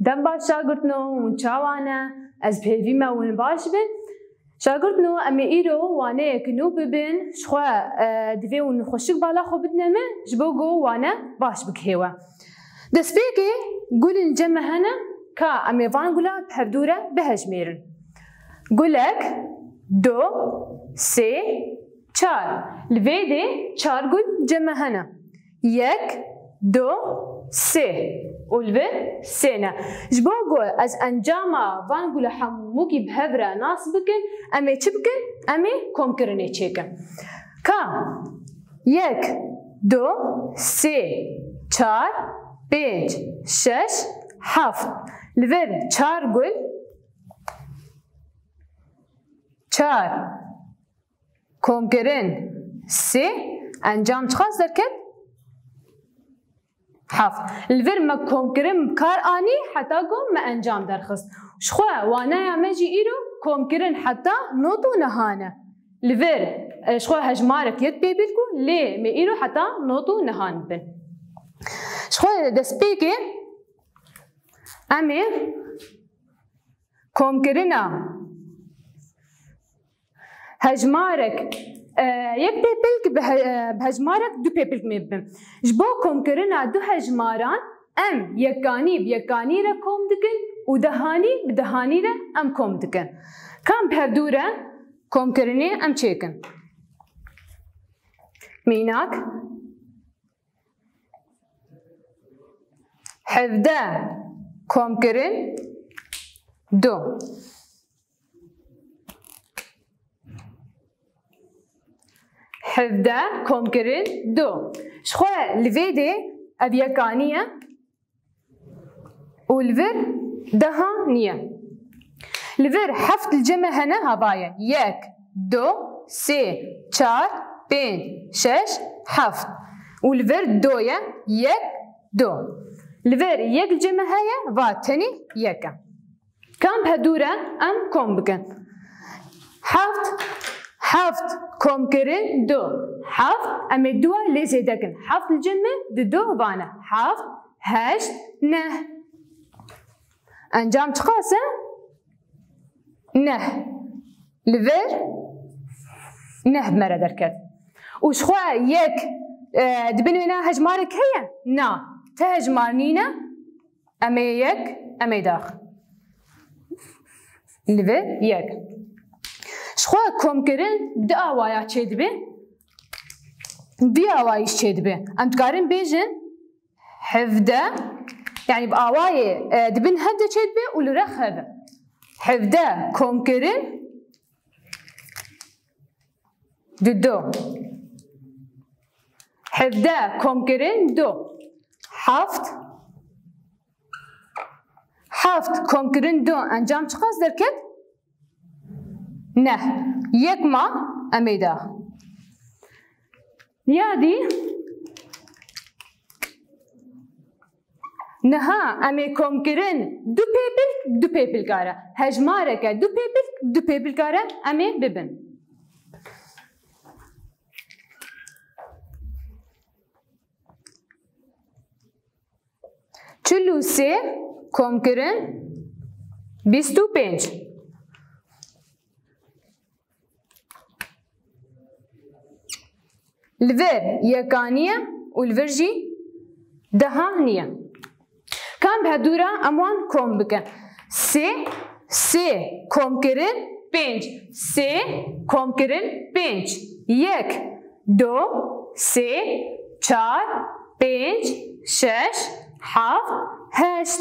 دم باش شاگردنو و چاوانه از پیوی مون باش بن شاگردنو امی ایرو وانه کنو ببین شخوا دوی و خوشک بالا خو بدنمه جبو گو وانه باش بکهوا دسپیکی گولن جمع هنه که امی وان گولا بهدوره بهجمیرن گولک 2 3 4 لویده 4 گول جمع هنه 1 2 3 والبر سنة جبوجو از انجاما وانقول حموكي بهبرة ناس بكن امي تشبكن امي كومكرني تشيكن كا 1 2 3 4 5 6 7 لبر 4 قول 4 كومكرن 3 انجام تخاص دركت 7 الفر ما كومكرن بكار اني حتى قوم ما انجام درخص شخوا وانا يا مجي ايرو كومكرن حتى نوتو نهانه الفر شخوا هجمارك يد بيبلكو ليه ما ايرو حتى نوتو نهان بن شخوا دسبيكي امي كومكرنا هجمارك یک پیپل بهجمارک دو پیپل میبیم. جبو کم کرنا دو هجماران ام یکانی بیکانی را کم دکن و دهانی بدهانی را ام کم دکن. کم بهدوره کم کرنی ام چیکن. میناک 17 کم کرن 2 17 كومكرن 2 شخوا الفيدي ابيكانيه والفر دهانيه الفر حفت الجمع هنا هبايا 1 2 3 4 5 6 7 والفر دويا 1 2 الفر يك الجمع هيا فاتني يكا كم بهدوره ام كوم بكن حفت كومكرن 2 حفت امي دوا ليزي دكن حفت الجمع دو بانا حفت هشت نه انجام تقاسه نه لفر نه بمرة دركت وشخوا يك دبنونا هجمارك هي نا تهجمارنينا امي يك امي داخ لفر يك شخوا كومكرن بدا آوایا چه دبه بی آوایش چه دبه ام تقارن بیجن 17 يعني بآواي دبن هدا چه دبه ولرخ هذا 17 كومكرن دو 17 كومكرن 2 7 كومكرن 2 انجام چقاس دركت نه یک ما امیدا یادی نها امی کم کرن دو پیپل کاره هجماره که دو پیپل کاره امی ببن چلو سه کم کرن 25 الفر يكانية والفرجي دهانية كان بهدورة أموان كوم بكن سي كوم كرن بينج سي كوم كرن بينج يك دو سي چار بينج شش حف هشت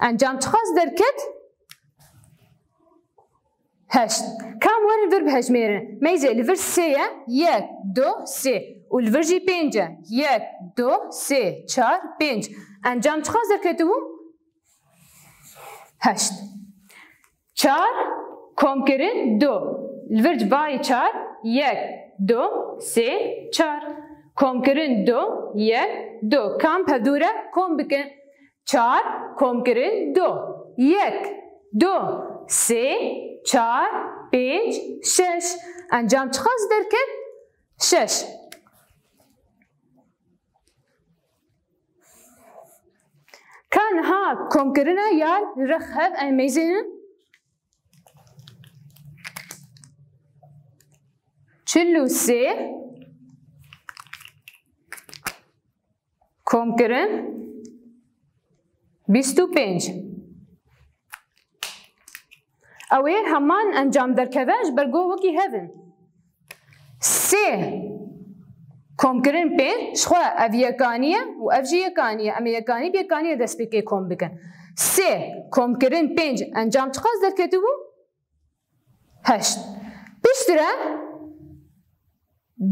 انجام تخص دركت هشت كم ور الفرب هجميرن ميزة الفرب سيا يك دو سي والفرجي بينجا يك دو سي چار بينج انجام تخص دركتو هشت چار كوم كرن دو الفرج باي چار يك دو سي چار كوم كرن دو يك دو كم بدورة كوم بكن چار كوم كرن دو يك دو سي چار پنج شش انجام چخواست درکت؟ شش كان ها كومكرنا يال رخب أميزين چلو سه كومكرن 25 اوه همان انجام در کواش برگو وکی هفن سه كومكرن پین شخوا او یکانیه و او جی یکانیه اما یکانی بیکانیه دست بکی کم بکن سه كومكرن پینج انجام چقاز در کتو بو؟ 8 پشتره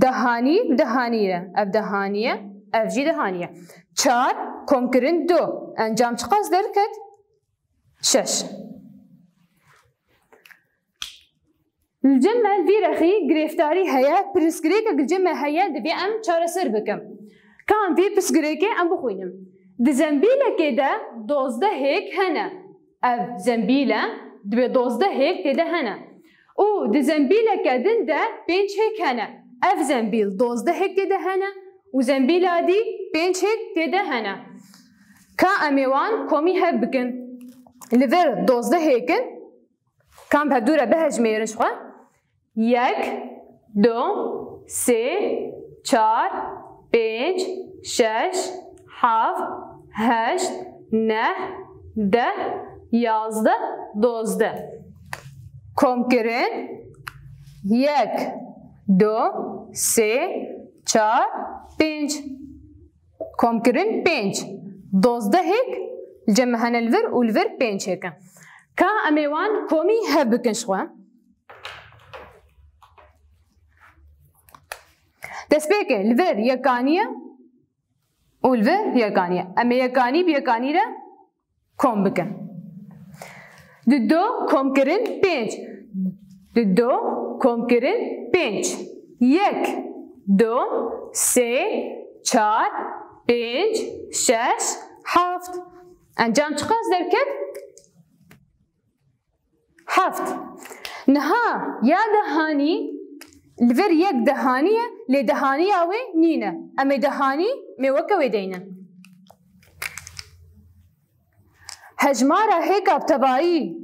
دهانی دهانیه اف دهانیه اف جی دهانیه 4 كومكرن 2 انجام چقاز در کت؟ 6 الجمع الفيرخي جريفتاري هيا برسكريكا الجمع هيا دبي ام چارة سر بكم كان في برسكريكا ام بخوينم دي زنبيلة كده دوزده هيك هنا اف زنبيلة دبي دوزده هيك تده هنا و دي زنبيلة كدن ده بينش هيك هنا اف زنبيل دوزده هيك تده هنا و زنبيلة دي بينش هيك تده هنا كا اميوان كومي هب بكن لفر دوزده هيكن كان بهدورة بهجميرن شخوا 1 2 3 4 5 6 7 8 9 10 11 12 كومكرن 1 2 3 4 5 كومكرن 5 12 هيك الجمع هنا الفر والفر 5 هيك كا اميوان كومي هبكن شخوا تسبيكه الفر يكانيه والفر يكانيه اما يكاني بيكاني را كوم بكن دو كومكرن 5 دو كومكرن 5 1 2 3 4 5 6 7 انجام چقاز دركت 7 نها يا دهاني الفر يك دهانية لدهانية اوي نينا اما دهاني ميوكا ويدينا هجمارة هيك بتبايي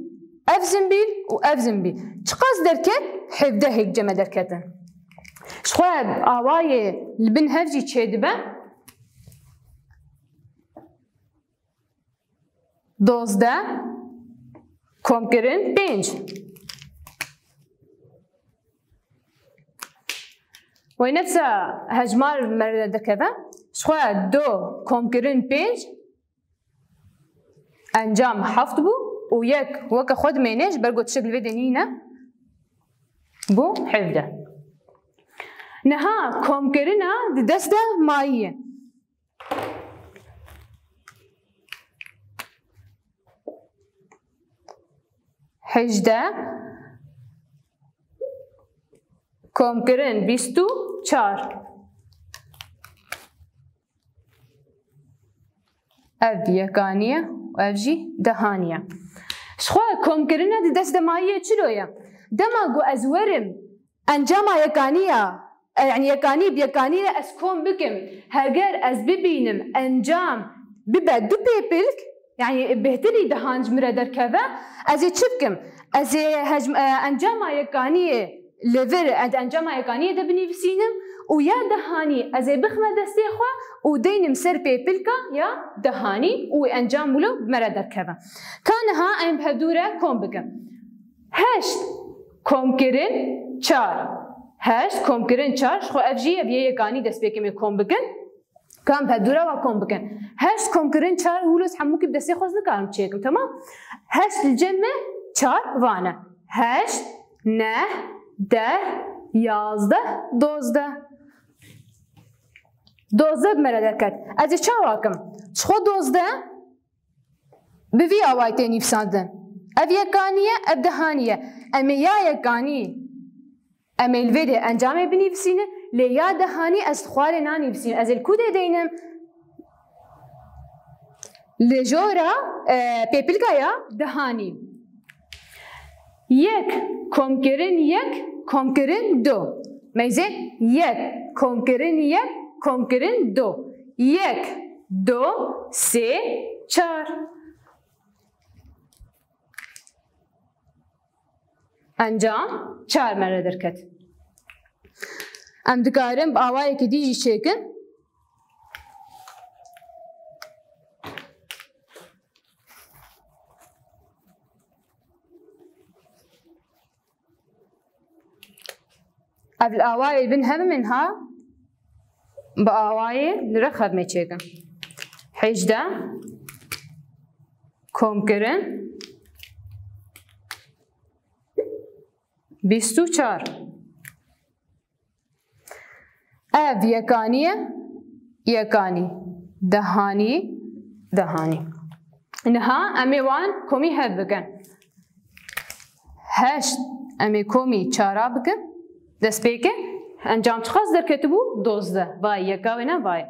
اف زنبيل و اف زنبيل چقاز دركت 17 هيك جمع دركتن شخواب آواي البن هفجي چيدبه 12 كومكرن 5 ونفس هجمار مرد كذا شخوا 2 كومكرن 5 انجام 7 بو وياك وكا خود مينيش برقو تشكل فيدنينا بو 17 نها كومكرنا دسته مايه حجده كومكرن 24 اف يكانيه واف جي دهانيه شخوا كومكرنا دي دست دمايه چلويا دماغو ازورم انجاما يكانيه يعني يكاني بيكاني اس كوم بكم هاجر از ببينم انجام ببدو بيبلك يعني بهتري دهانج مرادر كذا از تشبكم از هجم انجاما يكانيه ليفر انجاما يكانيه دبني بسينم ويا دهاني از بخمه دستي خو ودينم سر بيبلكا يا دهاني وانجام له مرادر كذا كان ها ام بهدوره كوم بكم هشت كومكرن 4 هشت كومكرن 4 خو اف جي بيه يكاني دست بكم كوم بكن كم بهدوره و كوم بكن هشت كومكرن 4 هولوس حموكي بدسي خوز نكارم تشيكم تمام هشت الجمع 4 وانا هشت 9 10 11 12 12 بمردكت از چه واکم شخو 12 بوی آوایتی نفساندن او یکانیه او دهانیه اما یا یکانی اما الویده انجامه بنفسینه لیا دهانی از خوار نانفسینه از الکوده دینم لجورا پیپلکا یا دهانی یک کمکرن دو میزه یک کمکرن 2 1 2 3 4 انجام 4 مره درکت ام دکارم با آوایی که دیجی چکن قبل آوایی بن هم منها با آوایی لرخب می چکن 18 کم کرن 24 اف یکانیه یکانی دهانی دهانی نها امی وان کمی هد بکن 8 امی کمی 4 بکن دست بیکن انجام چخواست در کتبو 12 وای یکاوینا وای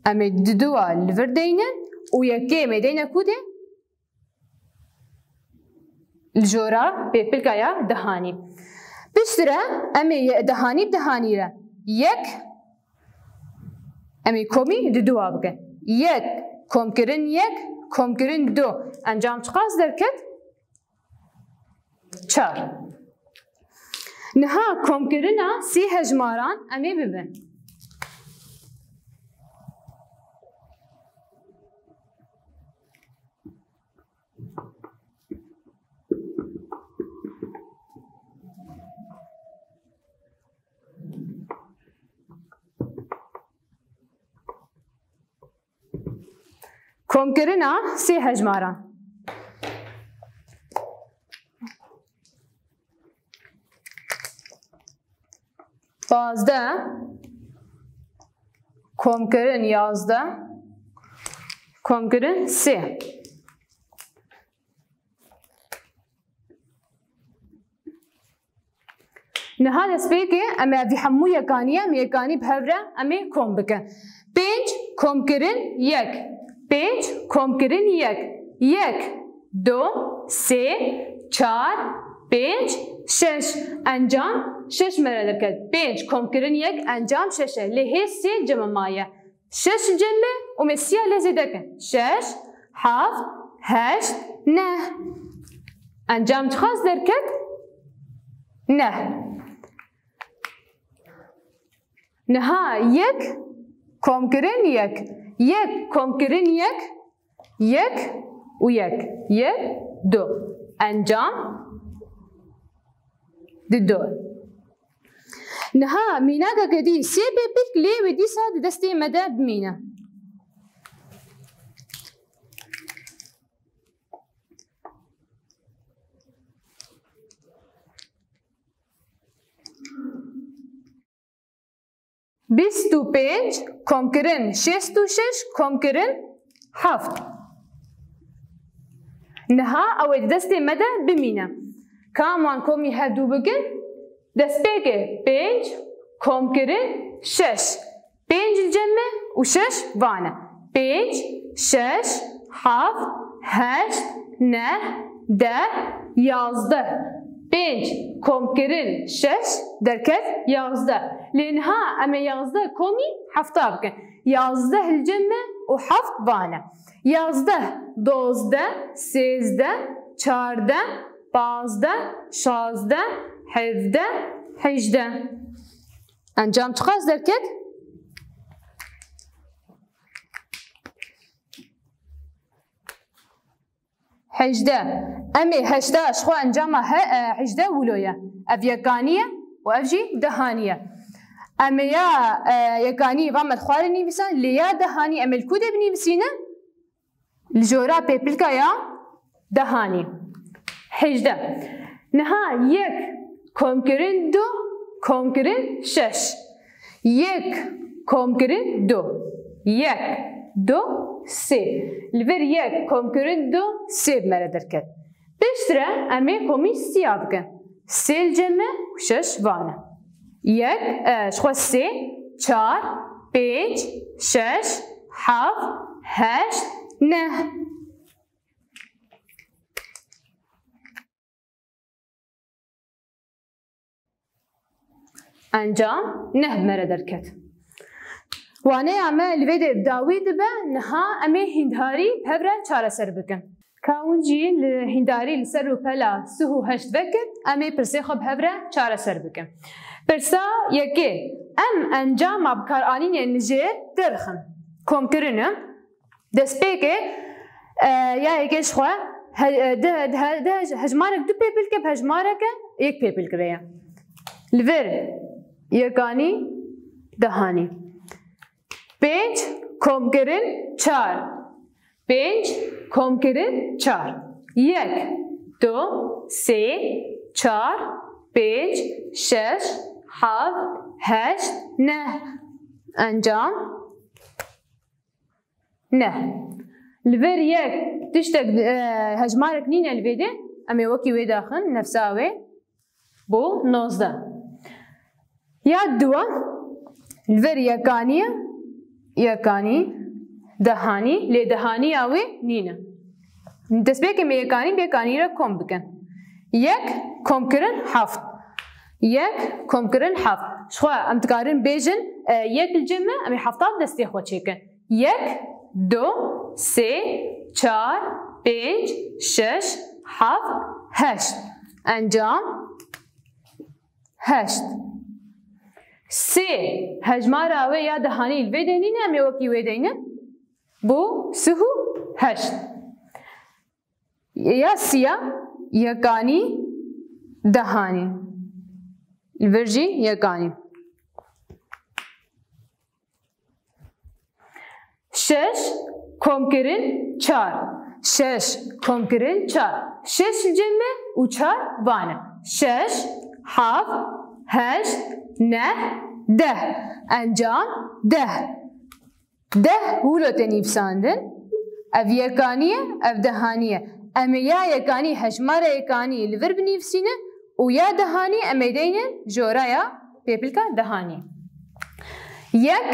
امی ددوا لور دینن و یکی می دینه کوده الجورا بيبلكايا دهاني بشترى امي دهاني بدهاني را يك امي كومي ددوا بك يك كوم كرن يك كوم كرن دو انجام تقاس دركت 4 نها كوم كرنا سي هجماران امي ببن کم کرنا سی هجماران پازده کم کرن 11 کم کرن 3 نهاد اسبيكي اما في حمو يكانيه ميكاني بهبره امي كوم بكن 5 كوم كرن يك 5 کم کرن یک 2 3 4 5 6 انجام 6 مره درکت 5 کم کرن یک انجام 6 لهی 3 جمع مایه 6 جمع و مسیح لحظه دکن 6 7 8 9 انجام چخواست درکت 9 نها یک کم کرن یک کم کرن یک و یک 2 انجام دو نها میناکا کدی سی بپیک لی و دی ساد دستی مدد مینا بیست و 5 کم کرن 66 کم کرن 7 نها او دستی مدد بمینه کامان کمی هدو بگن دست بگه 5 کم کرن 6 5 جمع و 6 وانه 5 6 7 8 9 10 11 5 کم کرن 6 درکت 11 لانها اما 11 کمی 7 بکن 11 الجمع و 7 وانه 11 12 13 14 15 16 17 18 انجام چخواست درکت 18 امی 18 شخو انجام 18 ولویا اف یکانیه و اف جی دهانیه امی یا یکانی وامد خواری نیبسن لیا دهانی امی الکوده بنیبسینه الجورا پیپلکا یا دهانی 18 نها یک کم کرن 2 کم کرن 6 یک کم کرن 2 1 2 3 لبر یک کم کرن 2 3 بمره درکت بشتره امی کمی 3 بکن 3 الجمع و 6 وانه یک شخو 3 4 5 6 7 8 9 انجام 9 بمره درکت وانه اما لوید داوی دبه نها اما هندهاری پبره چاره سر بکن کاونجی لهنداری لسر و پلا سهو هشت وکت اما پرسه خب پبره چاره سر بکن پرسا یکی انجام بکار آنین نجه درخن کم کرنه دست پیکه یا یکیش خواه ده هجمارك دو بيبل كب هجمارك يك بيبل كريا الفر يكاني دهاني پنج کم کرن چار پنج کم کرن چار یک دو سه چار پنج شش هفت هشت نه انجام نه الفر یک تشتك هجمارك نين الفيدي أمي وكي ويداخن نفساوي بو 19 يا دوا الفر يكاني دهاني لي دهاني أوي نينا تسبيك مي يكاني را كم بكن يك كم كرن حفظ يك كم كرن حفظ شخوا أم تقارن بيجن يك الجمع أمي حفظات دستي خوا تشيكن يك دو سه چار پنج شش هفت هشت انجام هشت سه هجمار آوه یا دهانی الوی دینینه امی وکی وی دینه بو سهو هشت یا سیا یکانی دهانی الورجی یکانی شش کم کرن چار شش کم کرن چار شش جمع و چار وانه شش هفت هشت نه ده انجام ده ولو تنیفساندن اف یکانیه اف دهانیه اما یا یکانی هجمار یکانی لور بنیفسینه و یا دهانی اما دینن جورا یا پیپلکا دهانی یک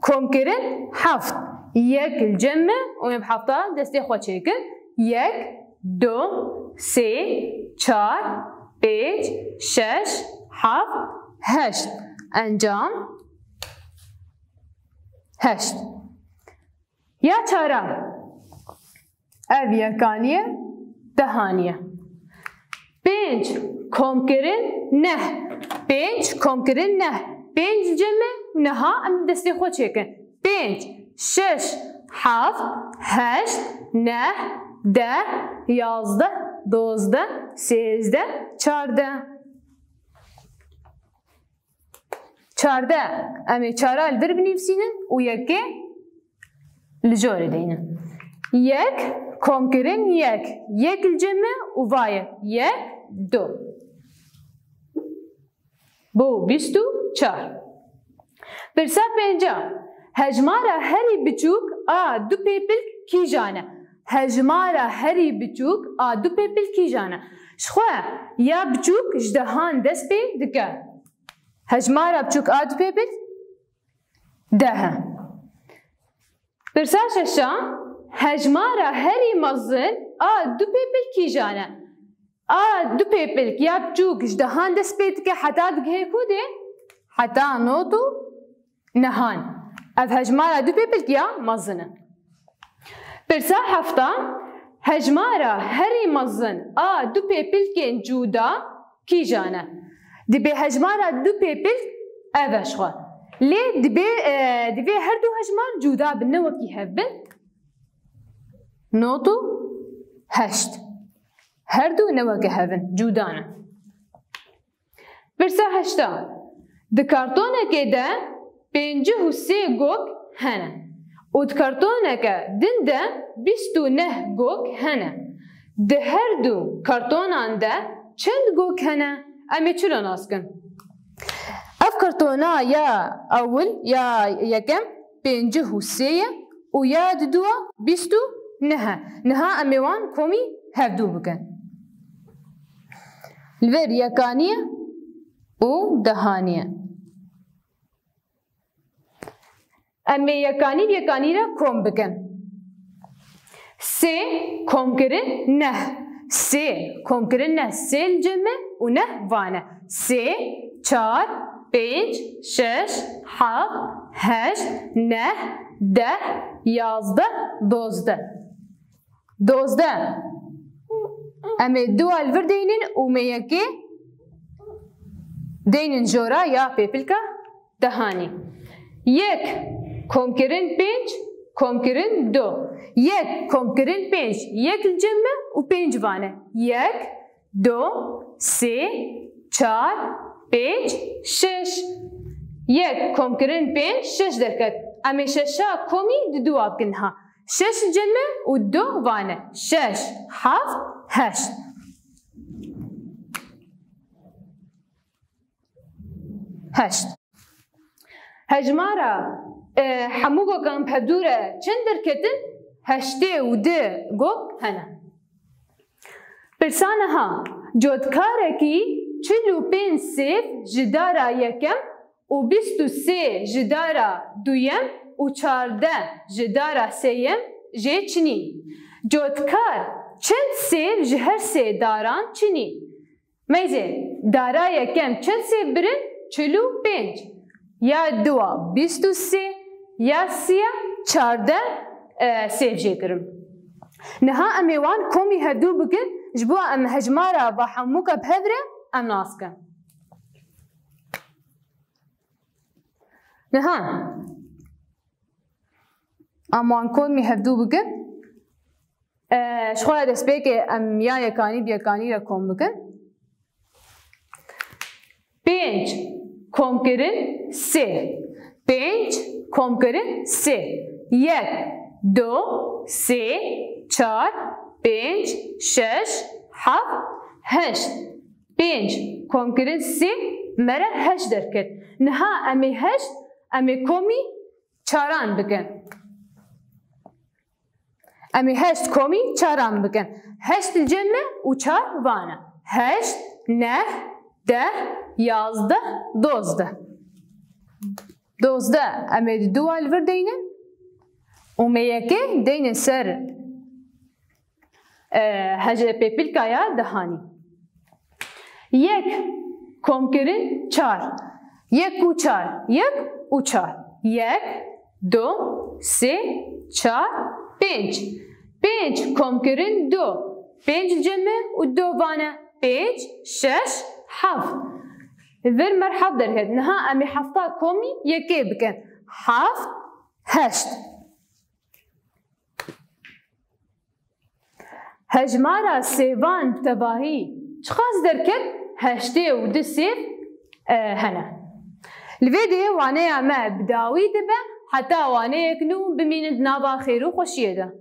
کم کرن هفت یک الجمع و بحفظه دستی خود چیکن یک دو سه چار پنج شش هفت هشت انجام هشت یا چهارم اف یکانیه دهانیه پنج کم کرن نه پنج کم کرن نه پنج جمع نها ام دستی خود چیکن پنج شش هفت هشت نه ده یازده دوزده سیزده چارده امی چاره البر بنیفسینن و یکی لجوری دینن یک کم کرن یک الجمع و وای یک دو بو 24 پرسا پنجا هجمارا هری بچوک دو پیپل کی جانه هجمارا هری بچوک دو پیپل کی جانه شخوا یا بچوک جدهان دست پی دکه هجمارا بچوک دو پیپل ده پرسا ششا هجمارا هری مزن دو پیپل کی جانه دو پیپل یا بچوک جدهان دست پی دکه حتا دکه کوده حتا نوتو نهان اف هجمارا دو پیپل کیا مزنه پرسا هفته هجمارا هری مزن دو پیپل کن جودا کی جانه دبی هجمارا دو پیپل اوش خوا لی دبی هر دو هجمار جودا بنه وکی هبن نوتو هشت هر دو نوکه هبن جودانه پرسا هشته دکارتونه که ده پنجه و سه گوک هنه و دکارتونه که دنده 29 گوک هنه ده هر دو کارتونان ده چند گوک هنه امی چلو ناسکن اف کارتونا یا اول یا یکم پنجه و سه و یا دو 29 نها امی وان کومی هفدو بکن الور یکانیه و دهانیه امی یکانی را کم بکن سه کم کرن نه سه کم کرن نه سه الجمع و نه وانه سه چار 5 6 7 8 9 10 11 12 12 امی دو الور دینن و میکی دینن جورا یا پیپلکا دهانی یک کم کرن 5 کم کرن 2 یک کم کرن 5 یک جمع و 5 وانه 1 2 3 4 5 6 یک کم کرن 5 6 درکت امی ششا کمی دو آبکنها 6 جمع و 2 وانه 6 7 8 8 هجمارا حموگو کم پدوره چند درکتن 8 و 2 گو هنه پرسانه ها جودکاره کی 45 سیف جدارا یکم و 23 جدارا دویم و 14 جدارا سیم جه چنی جودکار چند سیف جهر سه داران چنی میزه دارا یکم چند سیف برن 45 یا 2 23 یا 3 14 سیف جه کرم نها امیوان کومی هدو بکن جبوا ام هجمارا با حموکا بهدره ام ناسکن نها امان کومی هدو بکن شخولا دست بکه ام یا یکانی بیکانی را کم بکن 5 کم کرن 3 5 کم کرن 3 1 2 3 4 5 6 7 8 5 کم کرن 3 مره 8 درکت نها امی 8 امی کمی چاران بکن امی 8 کمی چاران بکن 8 جمع و 4 وانه 8 9 10 11 12 12 امی دو الور دینه و میکه دینه سر هجر پیپلکایا دهانی یک کم کرن 4 1 و 4 1 و 4 1 2 3 4 5 5 کم کرن 2 5 جمع و 2 وانه 5 6 7 ور مرحب درهد نها امی حفتا کمی یکی بکن 7 8 هجمارا سیوان تباهی چخاز درکت 8 و 2 سیف هنه الفيديو وانه ما بداوي دبه حتى وانه يكنو بميند نابا خيرو خوشيه ده